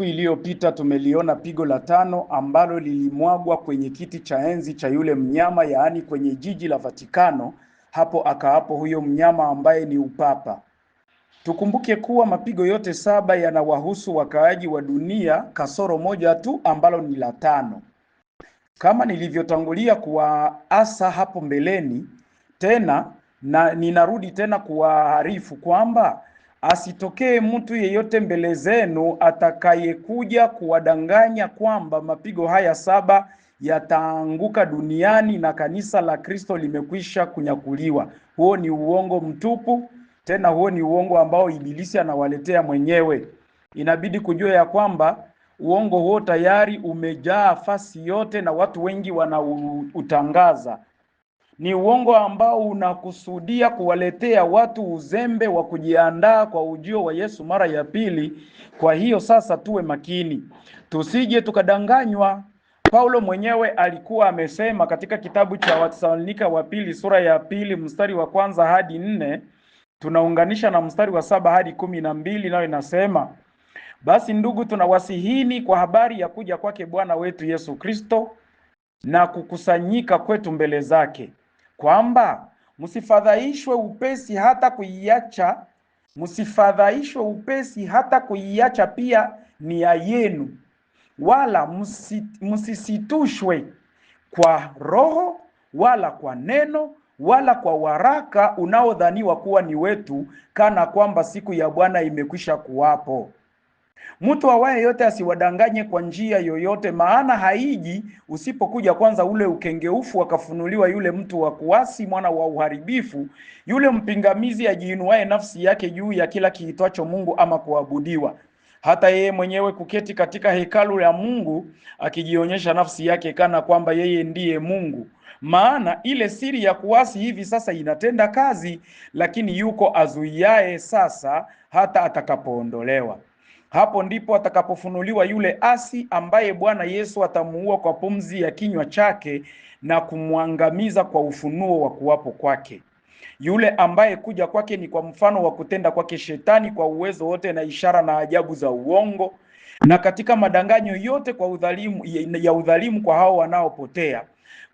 siku iliyopita tumeliona pigo la 5 ambalo lilimwagwa kwenye kiti cha enzi cha yule mnyama, yaani kwenye jiji la Vatikano. Hapo akaapo huyo mnyama ambaye ni upapa. Tukumbuke kuwa mapigo yote 7 yanawahusu wakaaji wa dunia kasoro moja tu ambalo ni la 5. Kama nilivyotangulia kuwaasa hapo mbeleni, tena na ninarudi tena kuwaarifu kwamba asitokee mtu yeyote mbele zenu atakayekuja kuwadanganya kwamba mapigo haya 7 yataanguka duniani na kanisa la Kristo limekwisha kunyakuliwa. Huo ni uongo mtupu, tena huo ni uongo ambao ibilisi anawaletea mwenyewe. Inabidi kujua ya kwamba uongo huo tayari umejaa fasi yote na watu wengi wanautangaza. Ni uongo ambao unakusudia kuwaletea watu uzembe wa kujiandaa kwa ujio wa Yesu mara ya pili. Kwa hiyo sasa tuwe makini, tusije tukadanganywa. Paulo mwenyewe alikuwa amesema katika kitabu cha Wathesalonika wa pili sura ya 2 mstari wa 1 hadi 4, tunaunganisha na mstari wa 7 hadi 12, nayo inasema: basi ndugu, tunawasihini kwa habari ya kuja kwake Bwana wetu Yesu Kristo na kukusanyika kwetu mbele zake, kwamba msifadhaishwe upesi hata kuiacha pia nia yenu, wala msisitushwe kwa roho wala kwa neno wala kwa waraka unaodhaniwa kuwa ni wetu, kana kwamba siku ya Bwana imekwisha kuwapo. Mtu awaye yote asiwadanganye kwa njia yoyote, maana haiji usipokuja kwanza ule ukengeufu akafunuliwa yule mtu wa kuasi, mwana wa uharibifu, yule mpingamizi ajiinuaye nafsi yake juu ya kila kiitwacho Mungu ama kuabudiwa, hata yeye mwenyewe kuketi katika hekalu la Mungu akijionyesha nafsi yake kana kwamba yeye ndiye Mungu. Maana ile siri ya kuasi hivi sasa inatenda kazi, lakini yuko azuiaye sasa hata atakapoondolewa. Hapo ndipo atakapofunuliwa yule asi, ambaye Bwana Yesu atamuua kwa pumzi ya kinywa chake na kumwangamiza kwa ufunuo wa kuwapo kwake. Yule ambaye kuja kwake ni kwa mfano wa kutenda kwake Shetani kwa uwezo wote na ishara na ajabu za uongo, na katika madanganyo yote kwa udhalimu kwa hao wanaopotea,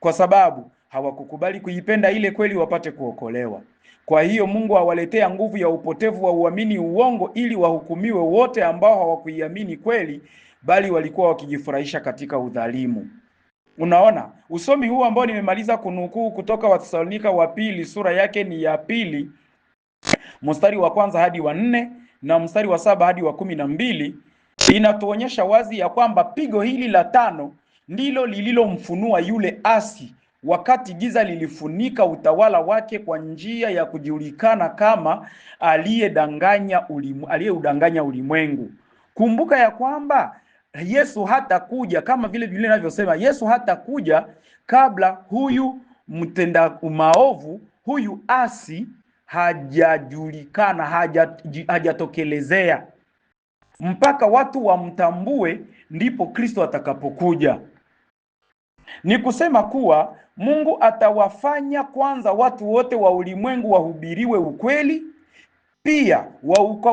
kwa sababu hawakukubali kuipenda ile kweli wapate kuokolewa. Kwa hiyo Mungu awaletea nguvu ya upotevu wa uamini uongo, ili wahukumiwe wote ambao hawakuiamini kweli, bali walikuwa wakijifurahisha katika udhalimu. Unaona, usomi huu ambao nimemaliza kunukuu kutoka Wathesalonika wa pili sura yake ni ya 2 mstari wa 1 hadi wa 4 na mstari wa 7 hadi wa 12, inatuonyesha wazi ya kwamba pigo hili la 5 ndilo lililomfunua yule asi wakati giza lilifunika utawala wake kwa njia ya kujulikana kama aliyeudanganya ulimwengu. Kumbuka ya kwamba Yesu hatakuja kama vile Biblia inavyosema, Yesu hatakuja kabla huyu mtenda maovu, huyu asi hajajulikana, hajatokelezea. Mpaka watu wamtambue ndipo Kristo atakapokuja. Ni kusema kuwa Mungu atawafanya kwanza watu wote wa ulimwengu wahubiriwe ukweli, pia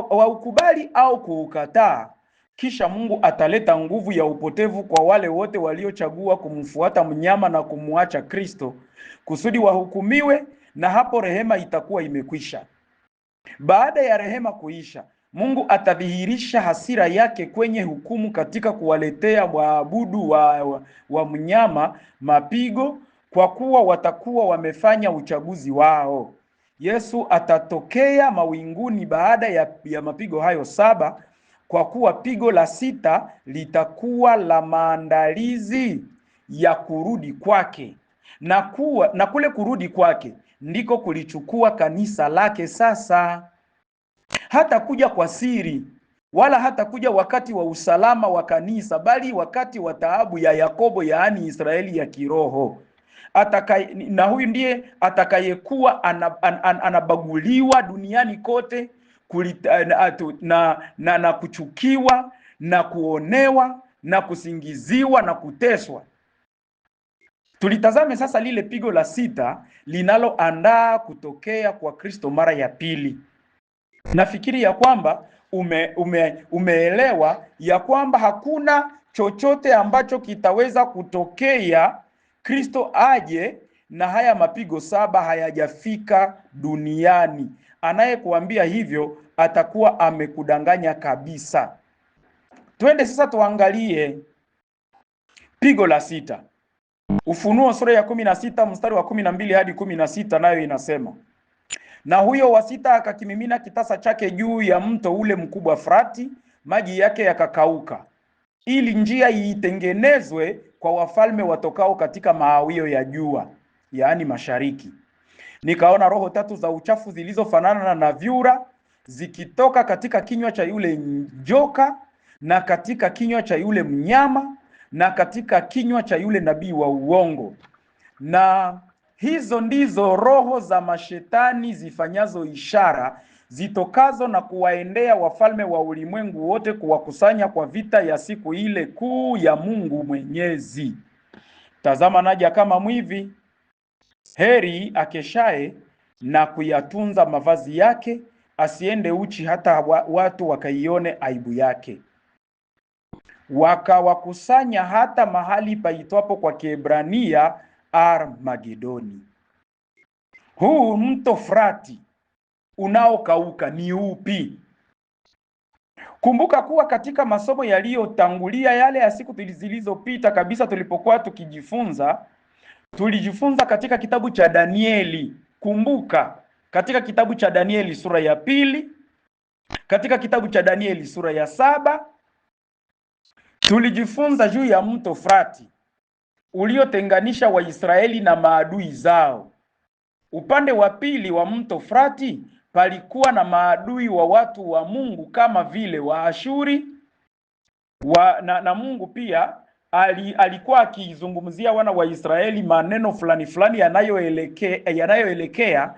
waukubali au kuukataa. Kisha Mungu ataleta nguvu ya upotevu kwa wale wote waliochagua kumfuata mnyama na kumuacha Kristo, kusudi wahukumiwe, na hapo rehema itakuwa imekwisha. Baada ya rehema kuisha, Mungu atadhihirisha hasira yake kwenye hukumu katika kuwaletea waabudu wa mnyama mapigo, kwa kuwa watakuwa wamefanya uchaguzi wao. Yesu atatokea mawinguni baada ya mapigo hayo 7, kwa kuwa pigo la 6 litakuwa la maandalizi ya kurudi kwake, na kule kurudi kwake ndiko kulichukua kanisa lake. Sasa hata kuja kwa siri, wala hata kuja wakati wa usalama wa kanisa, bali wakati wa taabu ya Yakobo, yaani Israeli ya kiroho. Na huyu ndiye atakayekuwa anabaguliwa duniani kote, na kuchukiwa na kuonewa na kusingiziwa na kuteswa. Tulitazame sasa lile pigo la 6 linaloandaa kutokea kwa Kristo mara ya pili. Nafikiri ya kwamba umeelewa ya kwamba hakuna chochote ambacho kitaweza kutokea Kristo aje na haya mapigo 7 hayajafika duniani. Anayekuambia hivyo atakuwa amekudanganya kabisa. Twende sasa tuangalie pigo la 6. Ufunuo sura ya 16 mstari wa 12 hadi 16, nayo inasema, na huyo wa 6 akakimimina kitasa chake juu ya mto ule mkubwa Frati, maji yake yakakauka, ili njia iitengenezwe kwa wafalme watokao katika mahawio ya jua, yaani mashariki. Nikaona roho 3 za uchafu zilizofanana na vyura zikitoka katika kinywa cha yule njoka na katika kinywa cha yule mnyama na katika kinywa cha yule nabii wa uongo. Na hizo ndizo roho za mashetani zifanyazo ishara zitokazo na kuwaendea wafalme wa ulimwengu wote, kuwakusanya kwa vita ya siku ile kuu ya Mungu Mwenyezi. Tazama naja kama mwivi. Heri akeshaye na kuyatunza mavazi yake, asiende uchi hata watu wakaione aibu yake. Wakawakusanya hata mahali paitwapo kwa Kiebrania Armagedoni. Huu mto Frati unaokauka ni upi? Kumbuka kuwa katika masomo yaliyotangulia yale ya siku zilizopita kabisa, tulipokuwa tulijifunza katika kitabu cha Danieli. Kumbuka katika kitabu cha Danieli sura ya 2, katika kitabu cha Danieli sura ya 7 tulijifunza juu ya mto Frati uliotenganisha Waisraeli na maadui zao. Upande wa pili wa mto Frati palikuwa na maadui wa watu wa Mungu kama vile Waashuri na Mungu pia alikuwa akizungumzia wana wa Israeli maneno fulani fulani yanayoelekea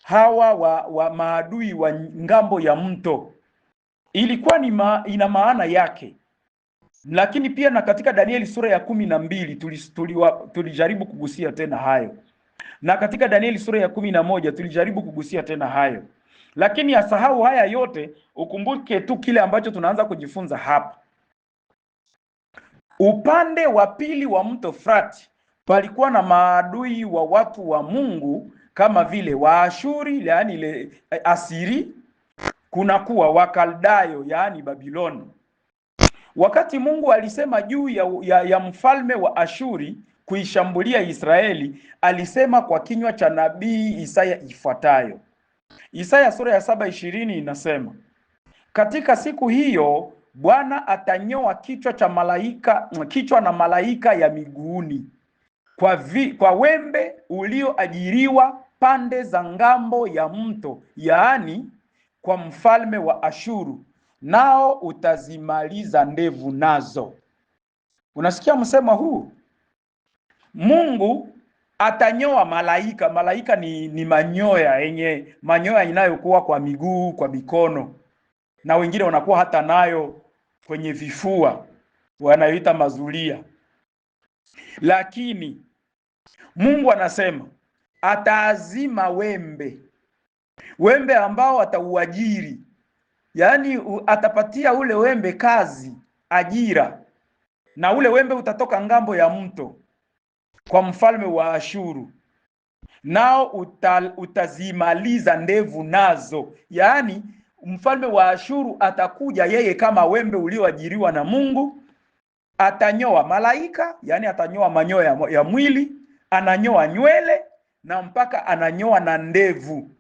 hawa wa maadui wa ngambo ya mto. Ilikuwa ina maana yake. Lakini pia na katika Danieli sura ya 12 tulijaribu kugusia tena hayo. Na katika Danieli sura ya 11 tulijaribu kugusia tena hayo. Lakini asahau haya yote, ukumbuke tu kile ambacho tunaanza kujifunza hapa. Upande wa pili wa mto Frati palikuwa na maadui wa watu wa Mungu kama vile Waashuri, yaani ile Asiri, kuna kuwa Wakaldayo, yaani Babiloni. Wakati Mungu alisema juu ya mfalme wa Ashuri kuishambulia Israeli, alisema kwa kinywa cha nabii Isaya ifuatayo. Isaya sura ya 7:20 inasema, katika siku hiyo Bwana atanyoa kichwa na malaika ya miguuni kwa wembe ulioajiriwa pande za ngambo ya mto, yaani kwa mfalme wa Ashuru, nao utazimaliza ndevu nazo. Unasikia msemo huu? Mungu atanyoa malaika. Malaika ni manyoya, yenye manyoya inayokuwa kwa miguu, kwa mikono, na wengine wanakuwa hata nayo kwenye vifua, wanayoita mazulia. Lakini Mungu anasema ataazima wembe ambao atauajiri, yaani atapatia ule wembe kazi, ajira, na ule wembe utatoka ngambo ya mto kwa mfalme wa Ashuru, nao utazimaliza ndevu nazo. Yaani mfalme wa Ashuru atakuja yeye kama wembe ulioajiriwa na Mungu, atanyoa malaika, yaani atanyoa manyoya ya mwili, ananyoa nywele, na mpaka ananyoa na ndevu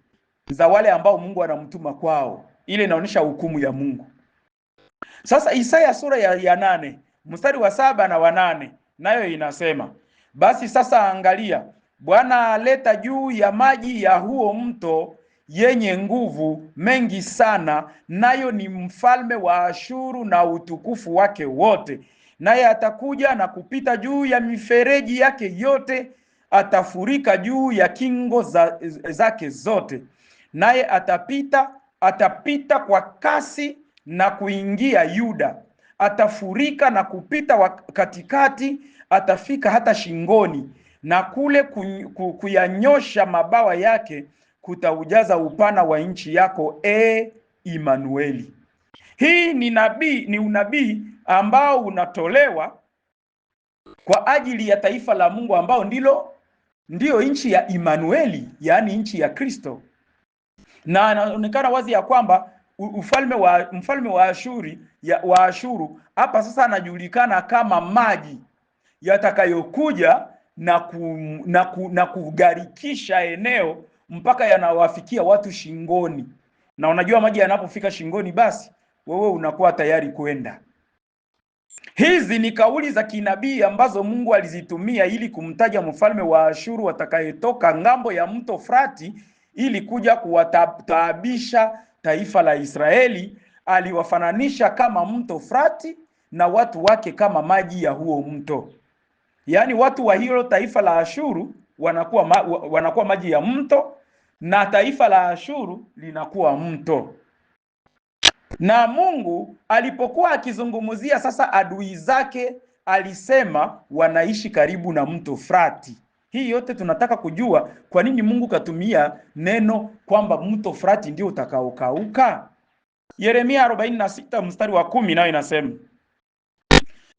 za wale ambao Mungu anamtuma kwao. Ile inaonyesha hukumu ya Mungu. Sasa Isaya sura ya 8 mstari wa 7 na wa 8 nayo inasema, basi sasa angalia, Bwana aleta juu ya maji ya huo mto yenye nguvu mengi sana, nayo ni mfalme wa Ashuru na utukufu wake wote. Naye atakuja na kupita juu ya mifereji yake yote, atafurika juu ya kingo zake zote. Naye atapita kwa kasi na kuingia Yuda, atafurika na kupita katikati, atafika hata shingoni, na kule kuyanyosha mabawa yake kutaujaza upana wa nchi yako, Imanueli. Hii ni unabii ambao unatolewa kwa ajili ya taifa la Mungu ambao ndio nchi ya Immanueli, yaani nchi ya Kristo. Na anaonekana wazi ya kwamba mfalme wa Ashuru hapa sasa anajulikana kama maji yatakayokuja na kugarikisha eneo mpaka yanawafikia watu shingoni. Na unajua maji yanapofika shingoni, basi wewe unakuwa tayari kwenda. Hizi ni kauli za kinabii ambazo Mungu alizitumia ili kumtaja mfalme wa Ashuru atakayetoka ngambo ya mto Frati ili kuja kuwataabisha taifa la Israeli. Aliwafananisha kama mto Frati na watu wake kama maji ya huo mto. Yaani watu wa hilo taifa la Ashuru wanakuwa maji ya mto, na taifa la Ashuru linakuwa mto. Na Mungu alipokuwa akizungumzia sasa adui zake, alisema wanaishi karibu na mto Frati. Hii yote tunataka kujua kwa nini Mungu katumia neno kwamba mto Frati ndio utakaokauka. Yeremia 46 mstari wa 10 nayo inasema,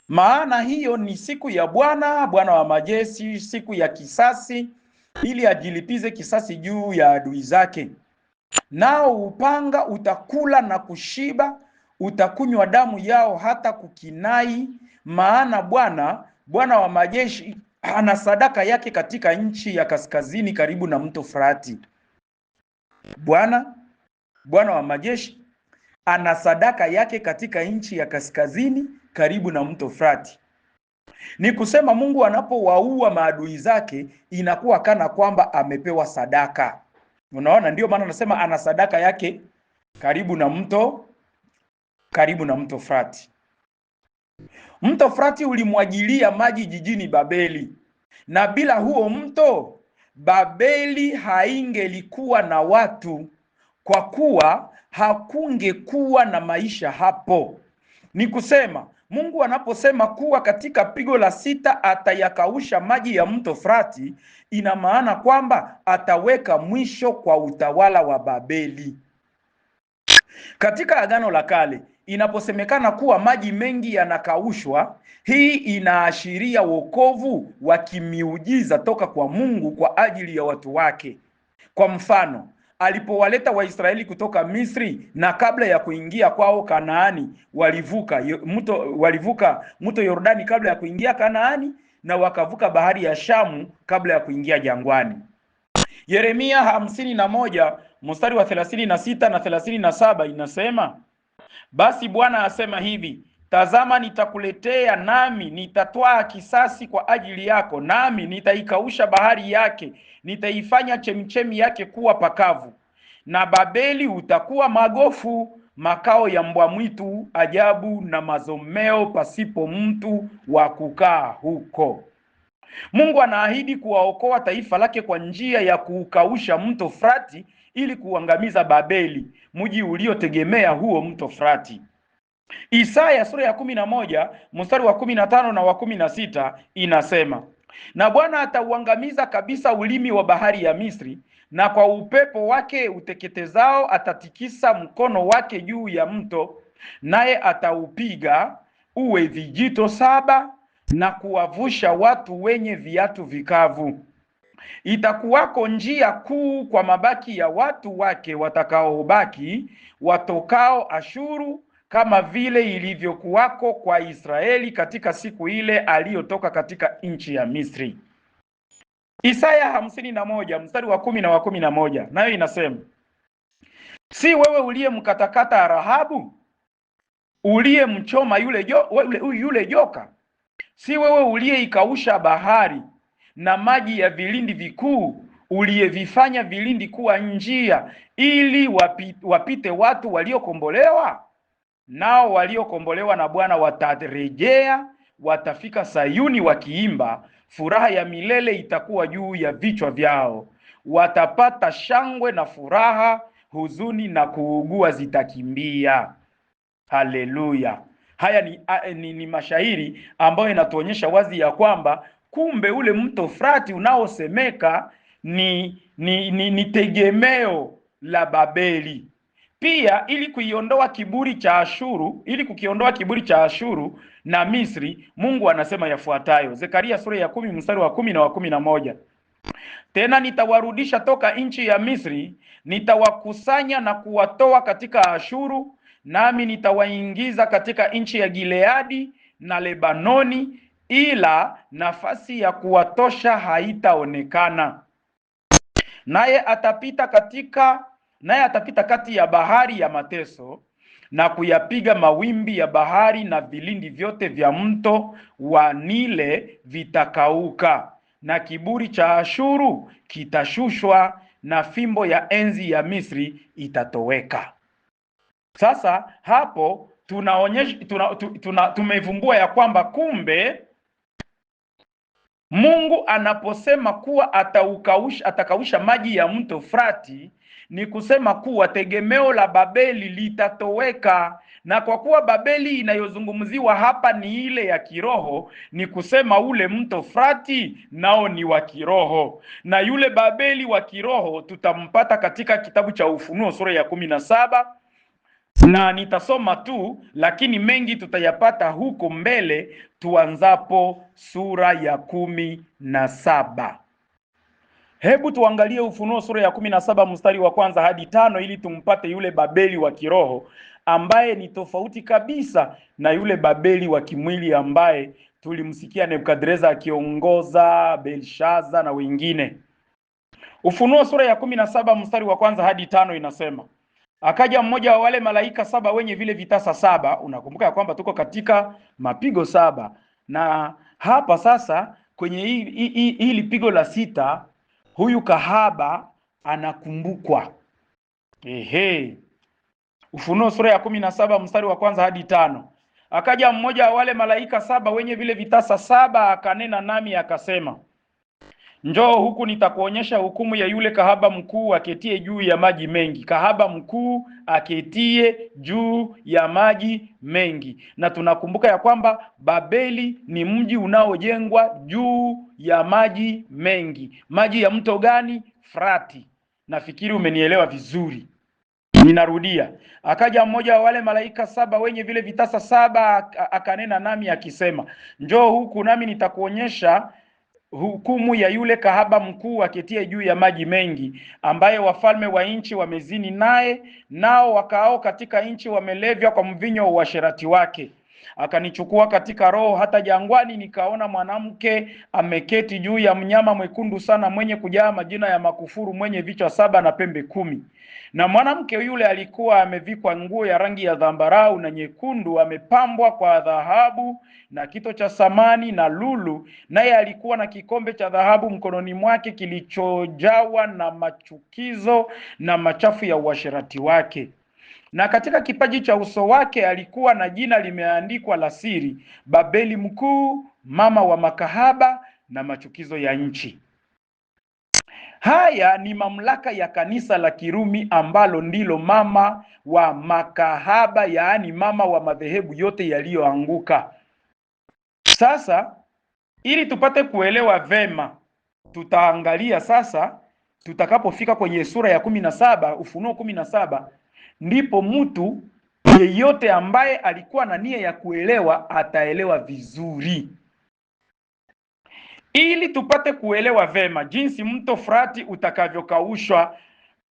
maana hiyo ni siku ya Bwana, Bwana wa majeshi, siku ya kisasi, ili ajilipize kisasi juu ya adui zake. Nao upanga utakula na kushiba, utakunywa damu yao hata kukinai, maana Bwana wa majeshi ana sadaka yake katika nchi ya kaskazini karibu na mto Frati. Bwana wa majeshi ana sadaka yake katika nchi ya kaskazini karibu na mto Frati. Ni kusema Mungu anapowaua maadui zake inakuwa kana kwamba amepewa sadaka. Unaona, ndio maana anasema ana sadaka yake karibu na mto Frati. Mto Frati ulimwagilia maji jijini Babeli, na bila huo mto Babeli haingelikuwa na watu, kwa kuwa hakungekuwa na maisha hapo. Ni kusema Mungu anaposema kuwa katika pigo la 6 atayakausha maji ya mto Frati, ina maana kwamba ataweka mwisho kwa utawala wa Babeli. Katika Agano la Kale inaposemekana kuwa maji mengi yanakaushwa, hii inaashiria wokovu wa kimiujiza toka kwa Mungu kwa ajili ya watu wake. Kwa mfano, alipowaleta Waisraeli kutoka Misri na kabla ya kuingia kwao Kanaani, walivuka mto Yordani kabla ya kuingia Kanaani, na wakavuka bahari ya Shamu kabla ya kuingia jangwani. Yeremia 51 mstari wa 36 na 37 inasema, basi Bwana asema hivi, tazama nitakuletea, nami nitatwaa kisasi kwa ajili yako, nami nitaikausha bahari yake, nitaifanya chemchemi yake kuwa pakavu, na Babeli utakuwa magofu, makao ya mbwa mwitu ajabu, na mazomeo pasipo mtu wa kukaa huko. Mungu anaahidi kuwaokoa taifa lake kwa njia ya kuukausha mto Frati ili kuangamiza Babeli, mji uliotegemea huo mto Frati. Isaya sura ya 11 mstari wa 15 na wa 16 inasema, na Bwana atauangamiza kabisa ulimi wa bahari ya Misri, na kwa upepo wake uteketezao atatikisa mkono wake juu ya mto, naye ataupiga uwe vijito 7 na kuwavusha watu wenye viatu vikavu. Itakuwako njia kuu kwa mabaki ya watu wake watakaobaki watokao Ashuru, kama vile ilivyokuwako kwa Israeli katika siku ile aliyotoka katika nchi ya Misri. Isaya 51 mstari wa 10 na wa 11 nayo inasema, si wewe uliyemkatakata Rahabu, uliyemchoma yule joka? Si wewe uliyeikausha bahari na maji ya vilindi vikuu, uliyevifanya vilindi kuwa njia ili wapite watu waliokombolewa? Nao waliokombolewa na Bwana watarejea, watafika Sayuni wakiimba, furaha ya milele itakuwa juu ya vichwa vyao. Watapata shangwe na furaha, huzuni na kuugua zitakimbia. Haleluya! Haya ni mashairi ambayo inatuonyesha wazi ya kwamba kumbe ule mto Frati unaosemeka ni tegemeo la Babeli. Pia ili kuiondoa kiburi cha Ashuru, ili kukiondoa kiburi cha Ashuru na Misri, Mungu anasema yafuatayo. Zekaria sura ya 10 mstari wa 10 na wa 11. Tena nitawarudisha toka nchi ya Misri, nitawakusanya na kuwatoa katika Ashuru, nami nitawaingiza katika nchi ya Gileadi na Lebanoni, ila nafasi ya kuwatosha haitaonekana. Naye atapita kati ya bahari ya mateso na kuyapiga mawimbi ya bahari, na vilindi vyote vya mto wa Nile vitakauka, na kiburi cha Ashuru kitashushwa, na fimbo ya enzi ya Misri itatoweka. Sasa hapo tunaonyesha tumevumbua ya kwamba kumbe Mungu anaposema kuwa atakausha maji ya mto Frati, ni kusema kuwa tegemeo la Babeli litatoweka. Na kwa kuwa Babeli inayozungumziwa hapa ni ile ya kiroho, ni kusema ule mto Frati nao ni wa kiroho, na yule Babeli wa kiroho tutampata katika kitabu cha Ufunuo sura ya 17, na nitasoma tu, lakini mengi tutayapata huko mbele tuanzapo sura ya 17. Hebu tuangalie Ufunuo sura ya 17 mstari wa 1 hadi 5 ili tumpate yule Babeli wa kiroho ambaye ni tofauti kabisa na yule Babeli wa kimwili ambaye tulimsikia Nebukadreza akiongoza, Belshaza na wengine. Ufunuo sura ya 17 mstari wa 1 hadi 5 inasema, akaja mmoja wa wale malaika 7 wenye vile vitasa 7. Unakumbuka ya kwamba tuko katika mapigo 7, na hapa sasa kwenye hili pigo la 6 huyu kahaba anakumbukwa. Ufunuo sura ya 17 mstari wa 1 hadi 5. Akaja mmoja wa wale malaika 7 wenye vile vitasa 7 akanena nami akasema, njoo huku nitakuonyesha hukumu ya yule kahaba mkuu aketie juu ya maji mengi. Kahaba mkuu aketie juu ya maji mengi. Na tunakumbuka ya kwamba Babeli ni mji unaojengwa juu ya maji mengi. Maji ya mto gani? Frati. Nafikiri umenielewa vizuri. Ninarudia. Akaja mmoja wa wale malaika 7 wenye vile vitasa 7 akanena nami akisema, njoo huku nami nitakuonyesha hukumu ya yule kahaba mkuu aketie juu ya maji mengi, ambaye wafalme wa nchi wamezini naye, nao wakaao katika nchi wamelevya kwa mvinyo wa uasherati wake. Akanichukua katika roho hata jangwani, nikaona mwanamke ameketi juu ya mnyama mwekundu sana, mwenye kujaa majina ya makufuru, mwenye vichwa 7 na pembe 10. Na mwanamke yule alikuwa amevikwa nguo ya rangi ya dhambarau na nyekundu, amepambwa kwa dhahabu na kito cha samani na lulu, naye alikuwa na kikombe cha dhahabu mkononi mwake kilichojawa na machukizo na machafu ya uasherati wake. Na katika kipaji cha uso wake alikuwa na jina limeandikwa la siri, Babeli mkuu, mama wa makahaba na machukizo ya nchi. Haya ni mamlaka ya kanisa la Kirumi ambalo ndilo mama wa makahaba, yaani mama wa madhehebu yote yaliyoanguka. Sasa ili tupate kuelewa vema, tutaangalia sasa tutakapofika kwenye sura ya 17, Ufunuo 17, ndipo mtu yeyote ambaye alikuwa na nia ya kuelewa ataelewa vizuri. Ili tupate kuelewa vema jinsi mto Frati utakavyokaushwa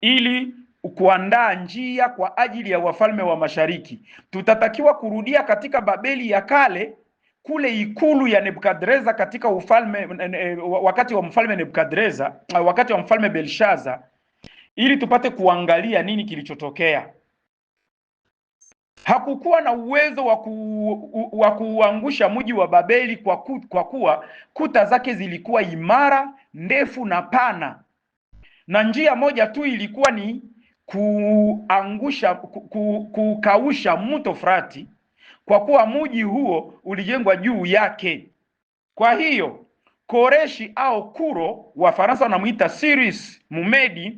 ili kuandaa njia kwa ajili ya wafalme wa mashariki, tutatakiwa kurudia katika Babeli ya kale, kule ikulu ya Nebukadreza katika ufalme wakati wa mfalme Nebukadreza, wakati wa mfalme Belshaza, ili tupate kuangalia nini kilichotokea. Hakukuwa na uwezo wa kuangusha mji wa Babeli kwa kuwa kuta zake zilikuwa imara, ndefu na pana, na njia moja tu ilikuwa ni kukausha mto Frati, kwa kuwa mji huo ulijengwa juu yake. Kwa hiyo Koreshi au Kuro, Wafaransa wanamuita Cyrus Mumedi,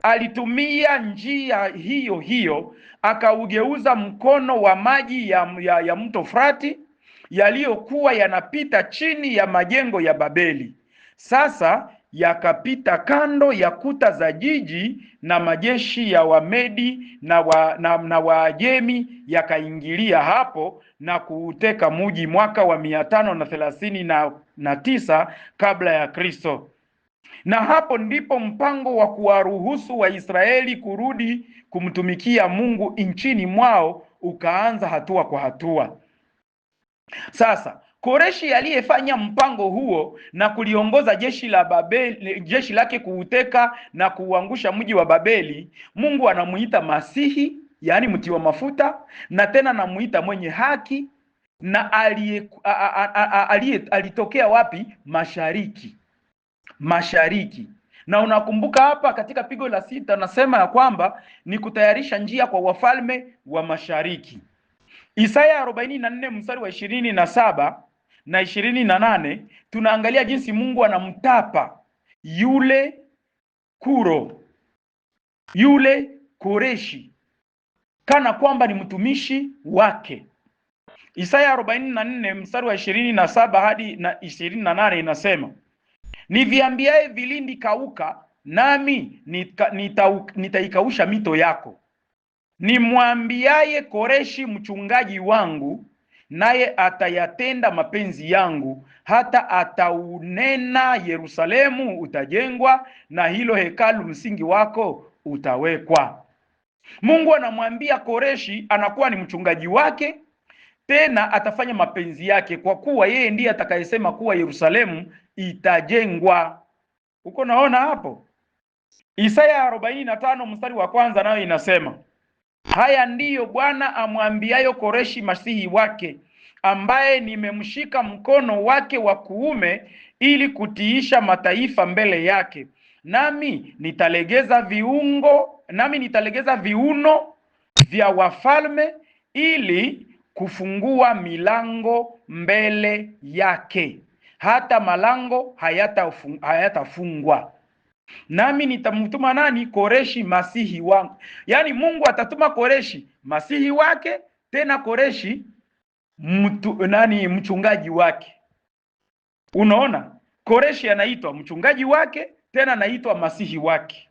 alitumia njia hiyo hiyo, akaugeuza mkono wa maji ya mto Frati yaliyokuwa yanapita chini ya majengo ya Babeli. Sasa yakapita kando ya kuta za jiji, na majeshi ya Wamedi na Waajemi yakaingilia hapo na kuuteka mji mwaka wa 539 kabla ya Kristo. Na hapo ndipo mpango wa kuwaruhusu Waisraeli kurudi kumtumikia Mungu nchini mwao ukaanza hatua kwa hatua. Sasa Koreshi aliyefanya mpango huo na kuliongoza jeshi la Babeli, jeshi lake kuuteka na kuuangusha mji wa Babeli, Mungu anamuita Masihi, yaani mti wa mafuta, na tena anamuita mwenye haki, na alitokea wapi? Mashariki. Na unakumbuka hapa katika pigo la 6 nasema ya kwamba ni kutayarisha njia kwa wafalme wa mashariki. Isaya 44 mstari wa 27 na 28 tunaangalia jinsi Mungu anamtapa yule Koreshi kana kwamba ni mtumishi wake. Isaya 44 mstari wa 27 hadi na 28 inasema, niviambiaye vilindi kauka, nami nitaikausha mito yako. Nimwambiaye Koreshi mchungaji wangu, naye atayatenda mapenzi yangu, hata ataunena Yerusalemu utajengwa, na hilo hekalu msingi wako utawekwa. Mungu anamwambia Koreshi anakuwa ni mchungaji wake, tena atafanya mapenzi yake, kwa kuwa yeye ndiye atakayesema kuwa Yerusalemu itajengwa. Uko naona hapo? Isaya 45 mstari wa 1 nayo inasema, haya ndiyo Bwana amwambiayo Koreshi masihi wake, ambaye nimemshika mkono wake wa kuume ili kutiisha mataifa mbele yake, nami nitalegeza viuno vya wafalme ili kufungua milango mbele yake, hata malango hayatafungwa. Nami nitamtuma nani? Koreshi masihi wangu. Yaani Mungu atatuma Koreshi masihi wake, tena Koreshi mchungaji wake. Unaona, Koreshi anaitwa mchungaji wake, tena anaitwa masihi wake.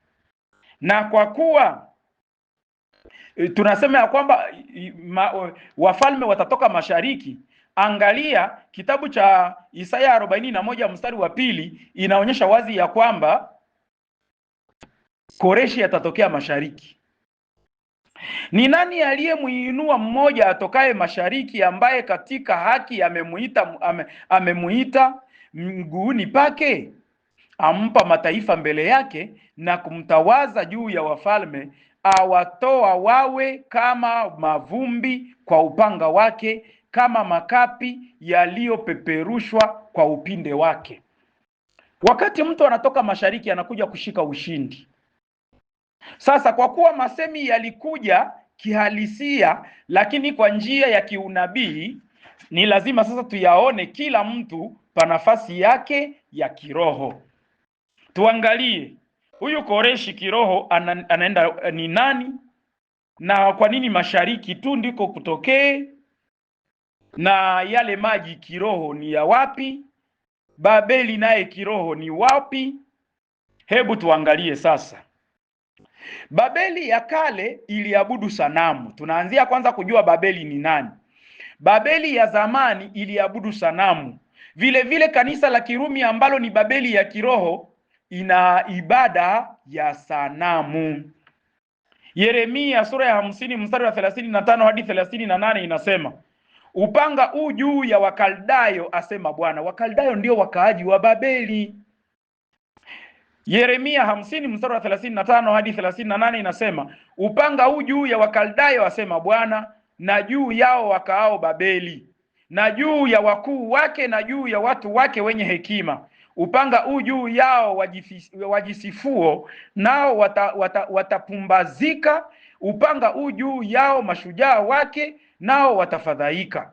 Na kwa kuwa tunasema ya kwamba wafalme watatoka mashariki, angalia kitabu cha Isaya 41 mstari wa 2 inaonyesha wazi ya kwamba Koreshi atatokea mashariki. Ni nani aliyemuinua mmoja atokaye mashariki, ambaye katika haki amemuita mguuni pake? Ampa mataifa mbele yake na kumtawaza juu ya wafalme, awatoa wawe kama mavumbi kwa upanga wake, kama makapi yaliyopeperushwa kwa upinde wake. Wakati mtu anatoka mashariki anakuja kushika ushindi. Sasa kwa kuwa masemi yalikuja kihalisia, lakini kwa njia ya kiunabii, ni lazima sasa tuyaone kila mtu pa nafasi yake ya kiroho. Tuangalie huyu Koreshi kiroho anaenda ni nani, na kwa nini mashariki tu ndiko kutokee, na yale maji kiroho ni ya wapi? Babeli naye kiroho ni wapi? Hebu tuangalie sasa. Babeli ya kale iliabudu sanamu. Tunaanzia kwanza kujua Babeli ni nani. Babeli ya zamani iliabudu sanamu. Vile vile kanisa la Kirumi ambalo ni Babeli ya kiroho ina ibada ya sanamu. Yeremia sura ya 50 mstari wa 35 hadi 38 inasema, upanga juu ya Wakaldayo, asema Bwana. Wakaldayo ndio wakaaji wa Babeli. Yeremia 50 mstari wa 35 hadi 38 inasema, upanga juu ya Wakaldayo, asema Bwana, na juu yao wakaao Babeli, na juu ya wakuu wake, na juu ya watu wake wenye hekima. Upanga juu yao wajisifuo, nao watapumbazika. Upanga juu yao mashujaa wake, nao watafadhaika.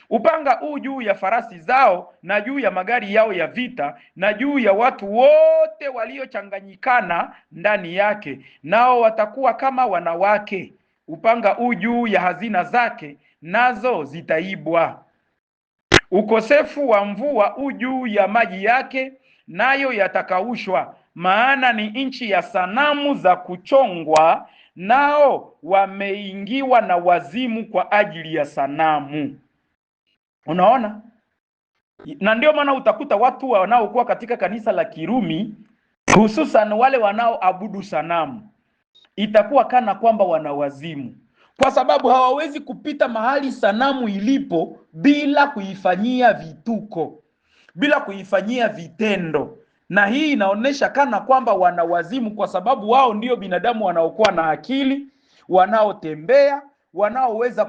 Upanga juu ya farasi zao, na juu ya magari yao ya vita, na juu ya watu wote waliochanganyikana ndani yake, nao watakuwa kama wanawake. Upanga juu ya hazina zake, nazo zitaibwa. Ukosefu wa mvua juu ya maji yake, nayo yatakaushwa, maana ni nchi ya sanamu za kuchongwa, nao wameingiwa na wazimu kwa ajili ya sanamu. Unaona? Na ndio maana utakuta watu wanaokuwa katika kanisa la Kirumi, hususan wale wanaoabudu sanamu, itakuwa kana kwamba wana wazimu, kwa sababu hawawezi kupita mahali sanamu ilipo bila kuifanyia vituko, bila kuifanyia vitendo. Na hii inaonesha kana kwamba wana wazimu, kwa sababu wao ndio binadamu wanaokuwa na akili, wanaotembea, wanaoweza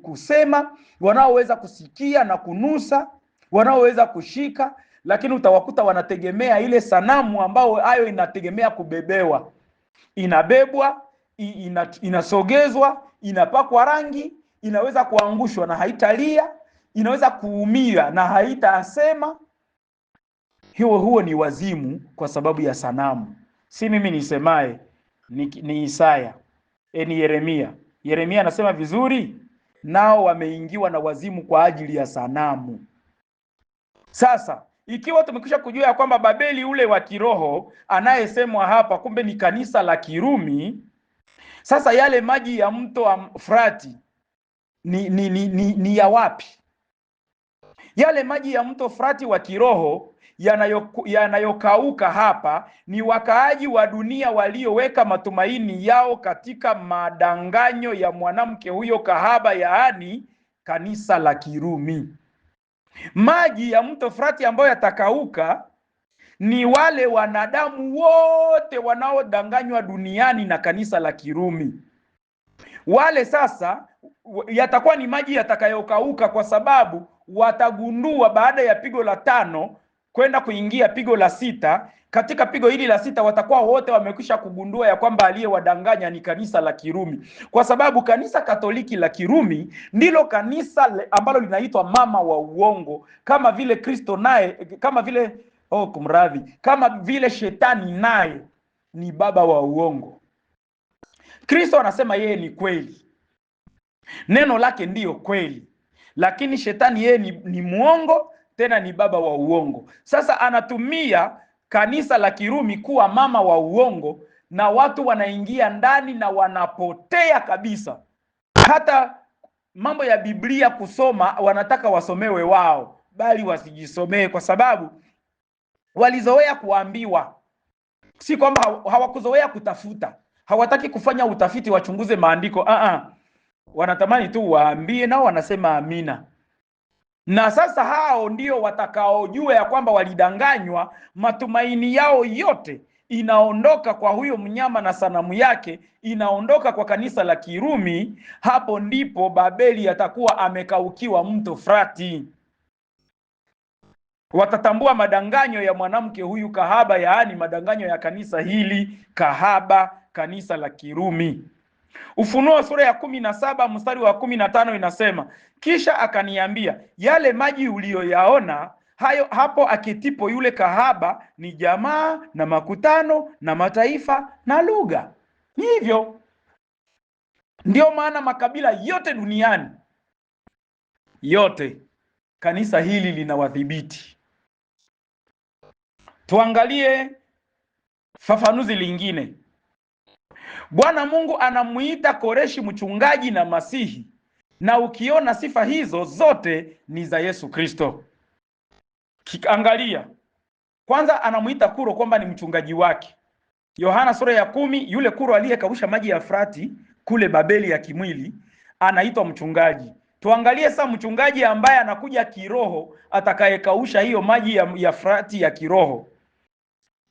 kusema, wanaoweza kusikia na kunusa, wanaoweza kushika, lakini utawakuta wanategemea ile sanamu ambao hayo inategemea kubebewa. Inabebwa, inasogezwa, inapakwa rangi, inaweza kuangushwa na haitalia, inaweza kuumia na haitasema. Huo ni wazimu kwa sababu ya sanamu. Si mimi nisemaye, ni Isaya, ni Yeremia. Yeremia anasema vizuri, nao wameingiwa na wazimu kwa ajili ya sanamu. Sasa ikiwa tumekwisha kujua ya kwamba Babeli ule wa kiroho anayesemwa hapa kumbe ni kanisa la Kirumi, sasa yale maji ya mto Frati ni ya wapi? Yale maji ya mto Frati wa kiroho yanayokauka hapa ni wakaaji wa dunia walioweka matumaini yao katika madanganyo ya mwanamke huyo kahaba, yaani kanisa la Kirumi. Maji ya mto Frati ambayo yatakauka ni wale wanadamu wote wanaodanganywa duniani na kanisa la Kirumi. Wale sasa yatakuwa ni maji yatakayokauka, kwa sababu watagundua baada ya pigo la 5 kwenda kuingia pigo la 6. Katika pigo hili la 6 watakuwa wote wamekwisha kugundua ya kwamba aliyewadanganya ni kanisa la Kirumi, kwa sababu kanisa Katoliki la Kirumi ndilo kanisa ambalo linaitwa mama wa uongo, kama vile Kristo naye, kama vile kama vile shetani naye ni baba wa uongo. Kristo anasema yeye ni kweli, neno lake ndiyo kweli, lakini shetani yeye ni muongo, tena ni baba wa uongo. Sasa anatumia kanisa la Kirumi kuwa mama wa uongo, na watu wanaingia ndani na wanapotea kabisa. Hata mambo ya Biblia kusoma wanataka wasomewe wao, bali wasijisomee, kwa sababu walizoea kuambiwa. Si kwamba hawakuzoea kutafuta, hawataki kufanya utafiti wachunguze maandiko. Wanatamani tu waambie, nao wanasema amina. Na sasa hao ndio watakaojua ya kwamba walidanganywa, matumaini yao yote inaondoka kwa huyo mnyama na sanamu yake, inaondoka kwa kanisa la Kirumi. Hapo ndipo Babeli atakuwa amekaukiwa mto Frati. Watatambua madanganyo ya mwanamke huyu kahaba, yaani madanganyo ya kanisa hili kahaba, kanisa la Kirumi. Ufunuo sura ya 17 mstari wa 15 inasema, kisha akaniambia, yale maji uliyoyaona hapo aketipo yule kahaba ni jamaa na makutano na mataifa na lugha. Ni hivyo ndio maana makabila yote duniani, yote kanisa hili linawadhibiti. Tuangalie fafanuzi lingine. Bwana Mungu anamuita Koreshi mchungaji na Masihi, na ukiona sifa hizo zote ni za Yesu Kristo. Angalia kwanza, anamuita Kuro kwamba ni mchungaji wake. Yohana sura ya 10, yule Kuro aliyekausha maji ya Frati kule Babeli ya kimwili anaitwa mchungaji. Tuangalie sasa mchungaji ambaye anakuja kiroho atakayekausha hiyo maji ya Frati ya kiroho.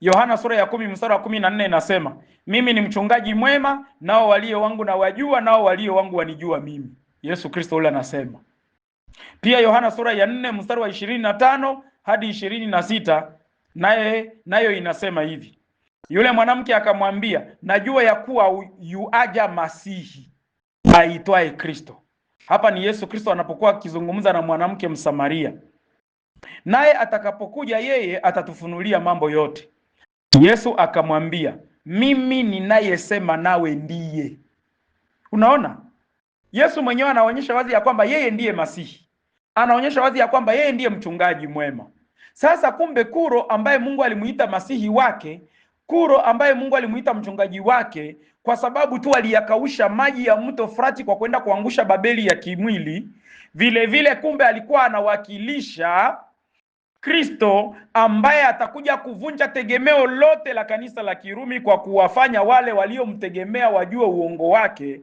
Yohana sura ya 10 mstari wa 14 inasema, mimi ni mchungaji mwema, nao walio wangu na wajua, nao walio wangu wanijua mimi. Yesu Kristo yule anasema. Pia Yohana sura ya 4 mstari wa 25 hadi 26 nayo inasema hivi, yule mwanamke akamwambia, najua ya kuwa yuaja Masihi aitwaye Kristo. Hapa ni Yesu Kristo anapokuwa akizungumza na mwanamke Msamaria. Naye atakapokuja yeye atatufunulia mambo yote. Yesu akamwambia, mimi ninayesema nawe ndiye. Unaona? Yesu mwenyewe anaonyesha wazi ya kwamba yeye ndiye Masihi. Anaonyesha wazi ya kwamba yeye ndiye mchungaji mwema. Sasa kumbe Kuro ambaye Mungu alimuita masihi wake, Kuro ambaye Mungu alimuita mchungaji wake, kwa sababu tu aliyakausha maji ya mto Frati kwa kwenda kuangusha Babeli ya kimwili, vile vile kumbe alikuwa anawakilisha Kristo ambaye atakuja kuvunja tegemeo lote la kanisa la Kirumi kwa kuwafanya wale waliomtegemea wajue uongo wake,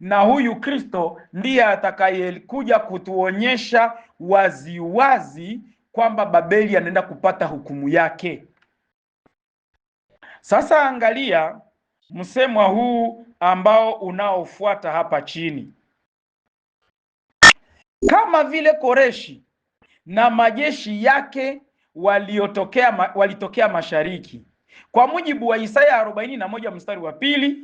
na huyu Kristo ndiye atakayekuja kutuonyesha waziwazi kwamba Babeli anaenda kupata hukumu yake. Sasa angalia msemwa huu ambao unaofuata hapa chini. Kama vile Koreshi na majeshi yake walitokea mashariki, kwa mujibu wa Isaya 41 mstari wa 2,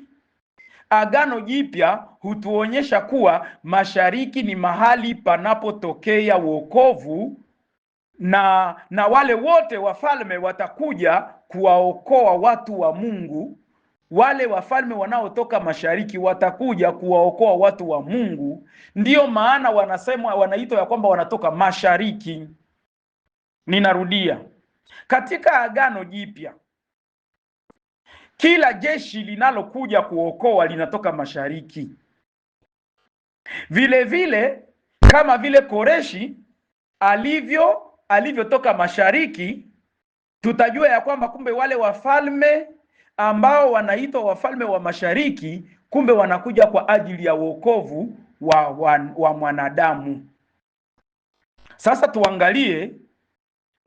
Agano Jipya hutuonyesha kuwa mashariki ni mahali panapotokea wokovu, na wale wote wafalme watakuja kuwaokoa watu wa Mungu. Wale wafalme wanaotoka mashariki watakuja kuwaokoa watu wa Mungu. Ndiyo maana wanaitwa ya kwamba wanatoka mashariki. Ninarudia, katika Agano Jipya kila jeshi linalokuja kuokoa linatoka mashariki. Vile vile kama vile Koreshi alivyotoka mashariki, tutajua ya kwamba kumbe wale wafalme ambao wanaitwa wafalme wa mashariki kumbe wanakuja kwa ajili ya wokovu wa mwanadamu. Sasa tuangalie,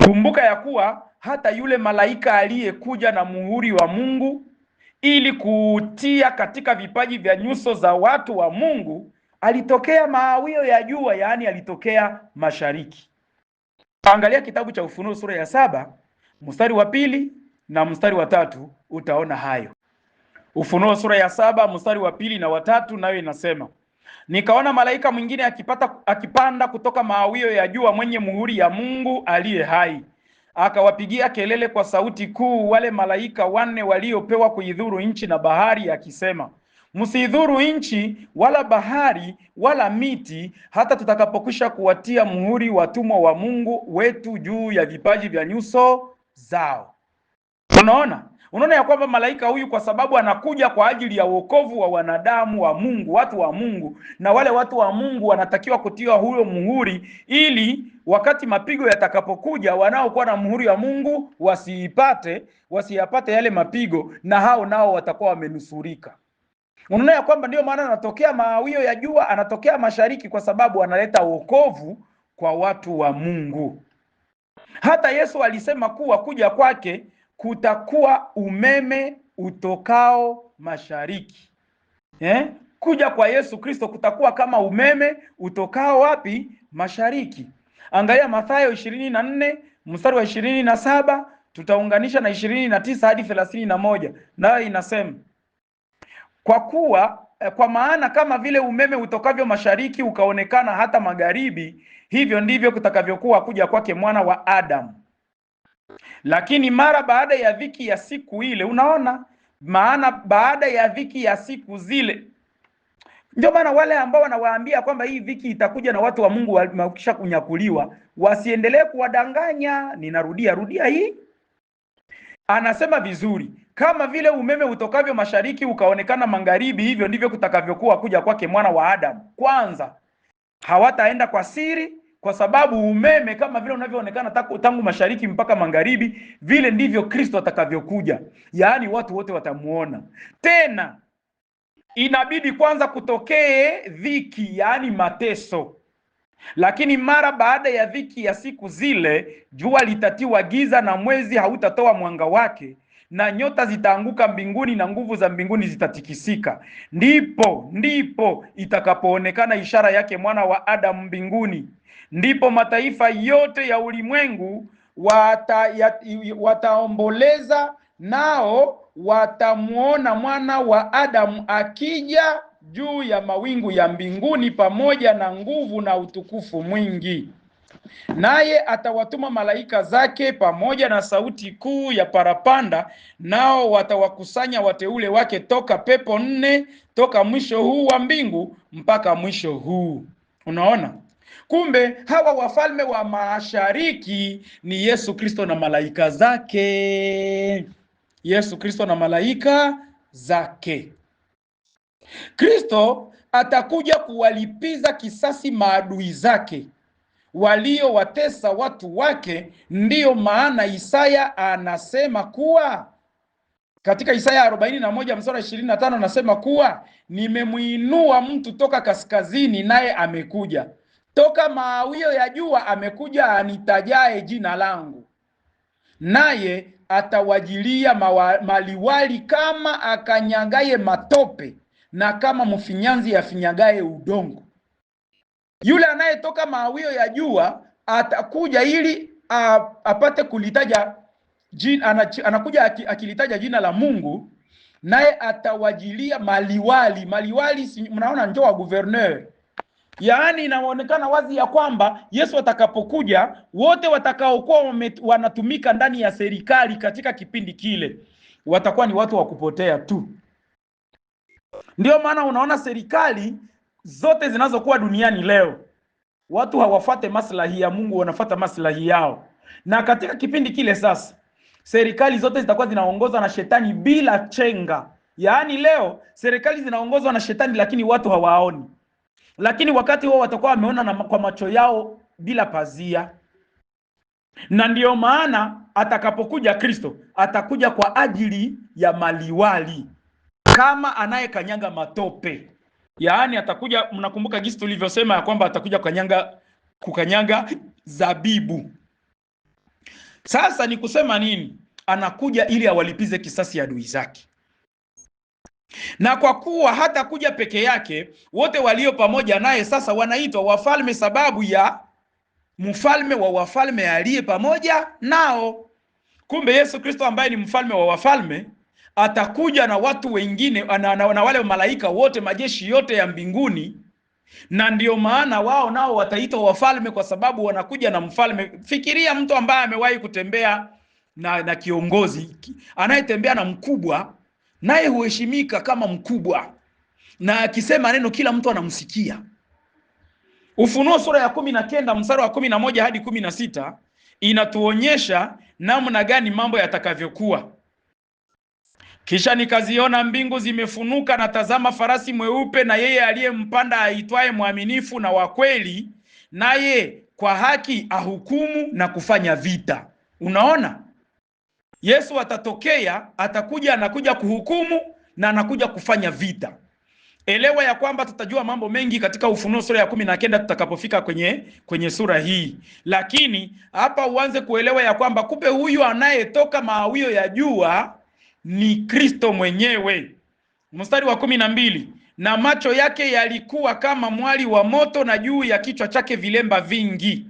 kumbuka ya kuwa hata yule malaika aliyekuja na muhuri wa Mungu ili kutia katika vipaji vya nyuso za watu wa Mungu alitokea mawio ya jua, yaani alitokea mashariki. Angalia kitabu cha Ufunuo sura ya 7 mstari wa 2 na mstari wa 3, utaona hayo. Ufunuo sura ya 7 mstari wa 2 na wa 3, nayo inasema, nikaona malaika mwingine akipanda kutoka mawio ya jua, mwenye muhuri ya Mungu aliye hai. Akawapigia kelele kwa sauti kuu wale malaika 4 waliopewa kuidhuru nchi na bahari, akisema, msidhuru nchi wala bahari wala miti, hata tutakapokwisha kuwatia muhuri watumwa wa Mungu wetu juu ya vipaji vya nyuso zao. Unaona ya kwamba malaika huyu, kwa sababu anakuja kwa ajili ya wokovu wa wanadamu wa Mungu, watu wa Mungu, na wale watu wa Mungu wanatakiwa kutiwa huyo muhuri, ili wakati mapigo yatakapokuja, wanaokuwa na muhuri wa Mungu wasiyapate yale mapigo, na hao nao watakuwa wamenusurika. Unaona ya kwamba ndio maana anatokea mawio ya jua, anatokea mashariki, kwa sababu analeta wokovu kwa watu wa Mungu. Hata Yesu alisema kuwa kuja kwake kutakuwa umeme utokao mashariki. Kuja kwa Yesu Kristo kutakuwa kama umeme utokao wapi? Mashariki. Angalia Mathayo 24 mstari wa 27, tutaunganisha na 29 hadi 31, nayo inasema, kwa maana kama vile umeme utokavyo mashariki ukaonekana hata magharibi, hivyo ndivyo kutakavyokuwa kuja kwake Mwana wa Adamu. Lakini mara baada ya dhiki ya siku ile, unaona, maana baada ya dhiki ya siku zile, ndio maana wale ambao wanawaambia kwamba hii dhiki itakuja na watu wa Mungu wamekwisha kunyakuliwa, wasiendelee kuwadanganya. Ninarudia hii, anasema vizuri, kama vile umeme utokavyo mashariki ukaonekana magharibi, hivyo ndivyo kutakavyokuwa kuja kwake Mwana wa Adamu. Kwanza, hawataenda kwa siri, kwa sababu umeme kama vile unavyoonekana tangu mashariki mpaka magharibi, vile ndivyo Kristo atakavyokuja, yaani watu wote watamuona. Tena inabidi kwanza kutokee dhiki, yaani mateso. Lakini mara baada ya dhiki ya siku zile, jua litatiwa giza na mwezi hautatoa mwanga wake, na nyota zitaanguka mbinguni na nguvu za mbinguni zitatikisika. Ndipo itakapoonekana ishara yake Mwana wa Adamu mbinguni. Ndipo mataifa yote ya ulimwengu wataomboleza, nao watamuona Mwana wa Adamu akija juu ya mawingu ya mbinguni pamoja na nguvu na utukufu mwingi. Naye atawatuma malaika zake pamoja na sauti kuu ya parapanda, nao watawakusanya wateule wake toka pepo 4, toka mwisho huu wa mbingu mpaka mwisho huu. Unaona? Kumbe hawa wafalme wa mashariki ni Yesu Kristo na malaika zake. Yesu Kristo na malaika zake. Kristo atakuja kuwalipiza kisasi maadui zake waliowatesa watu wake. Ndiyo maana Isaya anasema kuwa katika Isaya 41 mstari 25 anasema kuwa nimemuinua mtu toka kaskazini, naye amekuja toka mawio ya jua, amekuja anitajae jina langu, naye atawajilia maliwali kama akanyagaye matope na kama mfinyanzi afinyagaye udongo. Yule anayetoka mawio ya jua atakuja ili apate kulitaja jina, anakuja akilitaja jina la Mungu, naye atawajilia maliwali. Maliwali mnaona njoo wa gouverneur. Yaani inaonekana wazi ya kwamba Yesu atakapokuja, wote watakaokuwa wanatumika ndani ya serikali katika kipindi kile watakuwa ni watu wa kupotea tu. Ndio maana unaona serikali zote zinazokuwa duniani leo, watu hawafuate maslahi ya Mungu, wanafuata maslahi yao. Na katika kipindi kile sasa, serikali zote zitakuwa zinaongozwa na shetani bila chenga. Yaani leo serikali zinaongozwa na shetani lakini watu hawaoni. Lakini wakati wao watakuwa wameona kwa macho yao bila pazia. Na ndio maana atakapokuja Kristo, atakuja kwa ajili ya maliwali kama anayekanyanga matope. Yaani atakuja, mnakumbuka jinsi tulivyosema ya kwamba atakuja kukanyanga zabibu. Sasa ni kusema nini? Anakuja ili awalipize kisasi adui zake. Na kwa kuwa hata kuja peke yake, wote walio pamoja naye sasa wanaitwa wafalme, sababu ya mfalme wa wafalme aliye pamoja nao. Kumbe Yesu Kristo ambaye ni mfalme wa wafalme atakuja na watu wengine na wale malaika wote, majeshi yote ya mbinguni, na ndio maana wao nao wataitwa wafalme kwa sababu wanakuja na mfalme. Fikiria mtu ambaye amewahi kutembea na kiongozi, anayetembea na mkubwa, naye huheshimika kama mkubwa, na akisema neno kila mtu anamsikia. Ufunuo sura ya 19 mstari wa 11 hadi 16 inatuonyesha namna gani mambo yatakavyokuwa. Kisha nikaziona mbingu zimefunuka, na tazama farasi mweupe, na yeye aliyempanda aitwaye mwaminifu na wa kweli, naye kwa haki ahukumu na kufanya vita. Unaona? Yesu atatokea, anakuja kuhukumu na anakuja kufanya vita. Elewa ya kwamba tutajua mambo mengi katika Ufunuo sura ya 19 tutakapofika kwenye sura hii. Lakini hapa uanze kuelewa ya kwamba kumbe huyu anayetoka mawio ya jua ni Kristo mwenyewe. Mstari wa 12, na macho yake yalikuwa kama mwali wa moto, na juu ya kichwa chake vilemba vingi.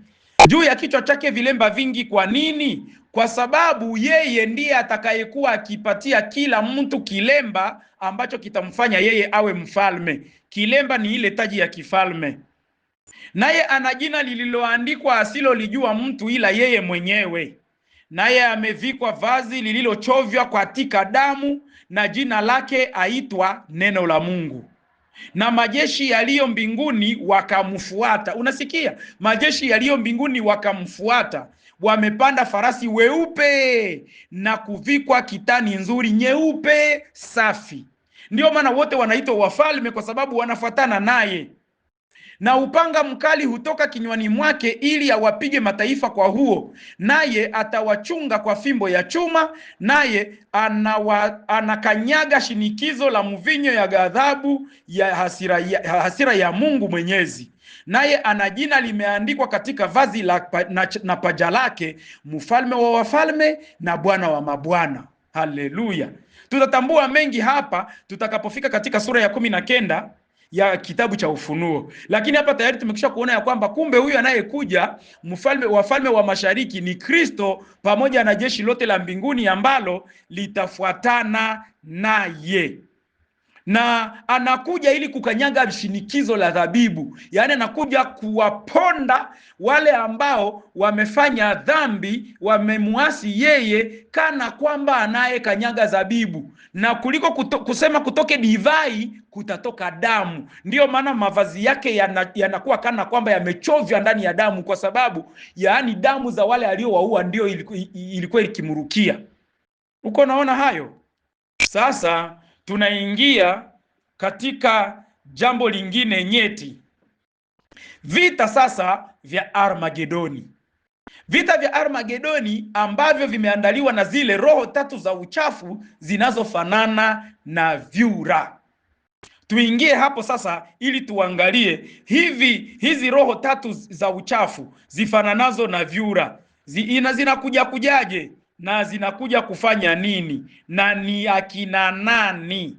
Juu ya kichwa chake vilemba vingi. Kwa nini? Kwa sababu yeye ndiye atakayekuwa akipatia kila mtu kilemba ambacho kitamfanya yeye awe mfalme. Kilemba ni ile taji ya kifalme. Naye ana jina lililoandikwa asilolijua mtu ila yeye mwenyewe. Naye amevikwa vazi lililochovya katika damu, na jina lake aitwa Neno la Mungu. Na majeshi yaliyo mbinguni wakamfuata. Unasikia? Majeshi yaliyo mbinguni wakamfuata, wamepanda farasi weupe na kuvikwa kitani nzuri nyeupe safi. Ndio maana wote wanaitwa wafalme, kwa sababu wanafuatana naye. Na upanga mkali hutoka kinywani mwake, ili awapige mataifa kwa huo, naye atawachunga kwa fimbo ya chuma, naye anakanyaga shinikizo la mvinyo ya ghadhabu ya hasira ya Mungu Mwenyezi. Naye ana jina limeandikwa katika vazi na paja lake, mfalme wa wafalme na Bwana wa mabwana. Haleluya! Tutatambua mengi hapa tutakapofika katika sura ya 19 ya kitabu cha Ufunuo. Lakini hapa tayari tumekwisha kuona ya kwamba kumbe huyu anayekuja wafalme wa mashariki ni Kristo, pamoja na jeshi lote la mbinguni ambalo litafuatana naye. na anakuja ili kukanyaga shinikizo la dhabibu, yaani anakuja kuwaponda wale ambao wamefanya dhambi, wamemuasi yeye, kana kwamba anaye kanyaga zabibu, na kuliko kusema kutoke divai kutatoka damu. Ndiyo maana mavazi yake yanakuwa kana kwamba yamechovya ndani ya damu, kwa sababu yaani damu za wale aliowaua ndio ilikuwa ikimrukia. Uko naona hayo? Sasa tunaingia katika jambo lingine nyeti, vita sasa vya Armagedoni. Vita vya Armagedoni ambavyo vimeandaliwa na zile roho tatu za uchafu zinazofanana na vyura. Tuingie hapo sasa ili tuangalie hizi roho tatu za uchafu zifananazo na vyura zinakuja kujaje na zinakuja kufanya nini na ni akina nani?